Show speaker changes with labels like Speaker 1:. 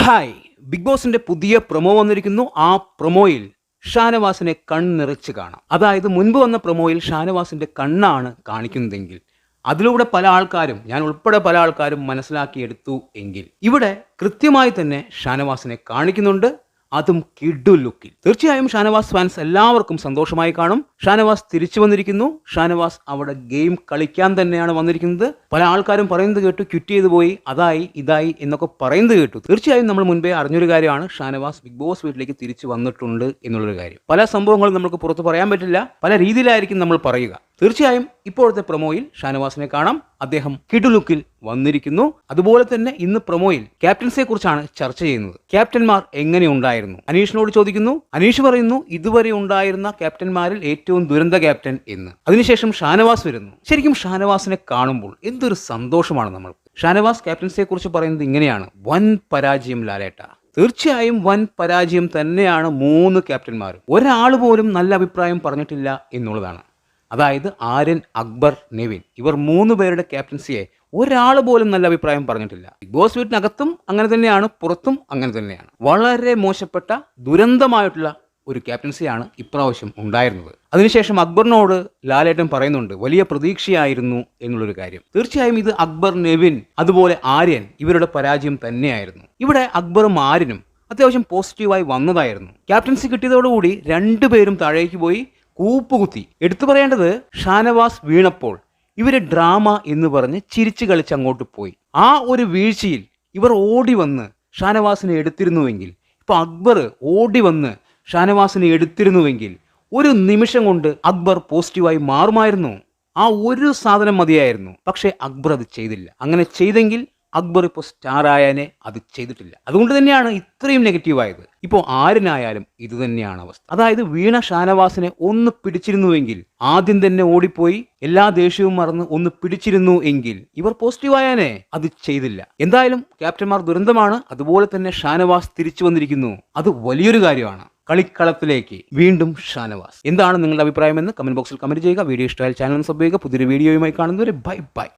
Speaker 1: Hi, big ബോസിന്റെ പുതിയ promo വന്നിരിക്കുന്നു. ആ പ്രൊമോയിൽ ഷാനവാസിനെ കണ്ണിറച്ച് കാണാം. അതായത് മുൻപ് വന്ന പ്രൊമോയിൽ ഷാനവാസിന്റെ കണ്ണാണ് കാണിക്കുന്നതെങ്കിൽ അതിലൂടെ പല ആൾക്കാരും, ഞാൻ ഉൾപ്പെടെ പല ആൾക്കാരും മനസ്സിലാക്കിയെടുത്തു എങ്കിൽ ഇവിടെ കൃത്യമായി തന്നെ ഷാനവാസിനെ കാണിക്കുന്നുണ്ട്, അതും കിഡു ലുക്കിൽ. തീർച്ചയായും ഷാനവാസ് ഫാൻസ് എല്ലാവർക്കും സന്തോഷമായി കാണും. ഷാനവാസ് തിരിച്ചു വന്നിരിക്കുന്നു. ഷാനവാസ് അവിടെ ഗെയിം കളിക്കാൻ തന്നെയാണ് വന്നിരിക്കുന്നത്. പല ആൾക്കാരും പറയുന്നത് കേട്ടു, ക്വിറ്റ് ചെയ്തു പോയി, അതായി ഇതായി എന്നൊക്കെ പറയുന്നത് കേട്ടു. തീർച്ചയായും നമ്മൾ മുൻപേ അറിഞ്ഞൊരു കാര്യമാണ്, ഷാനവാസ് ബിഗ് ബോസ് വീട്ടിലേക്ക് തിരിച്ചു വന്നിട്ടുണ്ട് എന്നുള്ളൊരു കാര്യം. പല സംഭവങ്ങളും നമുക്ക് പുറത്ത് പറയാൻ പറ്റില്ല, പല രീതിയിലായിരിക്കും നമ്മൾ പറയുക. തീർച്ചയായും ഇപ്പോഴത്തെ പ്രൊമോയിൽ ഷാനവാസിനെ കാണാം. അദ്ദേഹം കിഡു ലുക്കിൽ വന്നിരിക്കുന്നു. അതുപോലെ തന്നെ ഇന്ന് പ്രൊമോയിൽ ക്യാപ്റ്റൻസിയെ കുറിച്ചാണ് ചർച്ച ചെയ്യുന്നത്. ക്യാപ്റ്റന്മാർ എങ്ങനെ ഉണ്ടായിരുന്നു? അനീഷിനോട് ചോദിക്കുന്നു. അനീഷ് പറയുന്നു ഇതുവരെ ഉണ്ടായിരുന്ന ക്യാപ്റ്റന്മാരിൽ ഏറ്റവും ദുരന്ത ക്യാപ്റ്റൻ എന്ന്. അതിനുശേഷം ഷാനവാസ് വരുന്നു. ശരിക്കും ഷാനവാസിനെ കാണുമ്പോൾ എന്തൊരു സന്തോഷമാണ് നമ്മൾ. ഷാനവാസ് ക്യാപ്റ്റൻസിയെ കുറിച്ച് പറയുന്നത് ഇങ്ങനെയാണ്: വൻ പരാജയം ലാലേട്ട. തീർച്ചയായും വൻ പരാജയം തന്നെയാണ് 3 ക്യാപ്റ്റന്മാരും. ഒരാൾ പോലും നല്ല അഭിപ്രായം പറഞ്ഞിട്ടില്ല എന്നുള്ളതാണ്. അതായത് ആര്യൻ, അക്ബർ, നെവിൻ, ഇവർ 3 പേരുടെ ക്യാപ്റ്റൻസിയെ ഒരാൾ പോലും നല്ല അഭിപ്രായം പറഞ്ഞിട്ടില്ല. ബിഗ് ബോസ് വീട്ടിനകത്തും അങ്ങനെ തന്നെയാണ്, പുറത്തും അങ്ങനെ തന്നെയാണ്. വളരെ മോശപ്പെട്ട ദുരന്തമായിട്ടുള്ള ഒരു ക്യാപ്റ്റൻസിയാണ് ഇപ്രാവശ്യം ഉണ്ടായിരുന്നത്. അതിനുശേഷം അക്ബറിനോട് ലാലേട്ടൻ പറയുന്നുണ്ട് വലിയ പ്രതീക്ഷയായിരുന്നു എന്നുള്ളൊരു കാര്യം. തീർച്ചയായും ഇത് അക്ബർ, നെവിൻ, അതുപോലെ ആര്യൻ ഇവരുടെ പരാജയം തന്നെയായിരുന്നു. ഇവിടെ അക്ബറും ആര്യനും അത്യാവശ്യം പോസിറ്റീവായി വന്നതായിരുന്നു. ക്യാപ്റ്റൻസി കിട്ടിയതോടുകൂടി 2 പേരും താഴേക്ക് പോയി കൂപ്പുകുത്തി. എടുത്തു പറയേണ്ടത്, ഷാനവാസ് വീണപ്പോൾ ഇവര് ഡ്രാമ എന്ന് പറഞ്ഞ് ചിരിച്ചു കളിച്ച് അങ്ങോട്ട് പോയി. ആ ഒരു വീഴ്ചയിൽ ഇവർ ഓടി വന്ന് ഷാനവാസിനെ എടുത്തിരുന്നുവെങ്കിൽ, ഇപ്പൊ അക്ബർ ഓടി വന്ന് ഷാനവാസിനെ എടുത്തിരുന്നുവെങ്കിൽ ഒരു നിമിഷം കൊണ്ട് അക്ബർ പോസിറ്റീവായി മാറുമായിരുന്നു. ആ ഒരു സാധനം മതിയായിരുന്നു. പക്ഷേ അക്ബർ അത് ചെയ്തില്ല. അങ്ങനെ ചെയ്തെങ്കിൽ അക്ബർ ഇപ്പോൾ സ്റ്റാർ ആയാനെ, അത് ചെയ്തിട്ടില്ല. അതുകൊണ്ട് തന്നെയാണ് ഇത്രയും നെഗറ്റീവായത്. ഇപ്പോൾ ആരിനായാലും ഇത് തന്നെയാണ് അവസ്ഥ. അതായത് വീണ ഷാനവാസിനെ ഒന്ന് പിടിച്ചിരുന്നുവെങ്കിൽ, ആദ്യം തന്നെ ഓടിപ്പോയി എല്ലാ ദേഷ്യവും മറന്ന് ഒന്ന് പിടിച്ചിരുന്നു എങ്കിൽ ഇവർ പോസിറ്റീവായാനെ, അത് ചെയ്തില്ല. എന്തായാലും ക്യാപ്റ്റന്മാർ ദുരന്തമാണ്. അതുപോലെ തന്നെ ഷാനവാസ് തിരിച്ചു വന്നിരിക്കുന്നു, അത് വലിയൊരു കാര്യമാണ്. കളിക്കളത്തിലേക്ക് വീണ്ടും ഷാനവാസ്. എന്താണ് നിങ്ങളുടെ അഭിപ്രായമെന്ന് കമന്റ് ബോക്സിൽ കമന്റ് ചെയ്യുക. വീഡിയോ ഇഷ്ടമായാൽ ചാനൽ സബ്സ്ക്രൈബ് ചെയ്യുക. പുതിയൊരു വീഡിയോയുമായി കാണുന്നവരെ ബൈ ബൈ.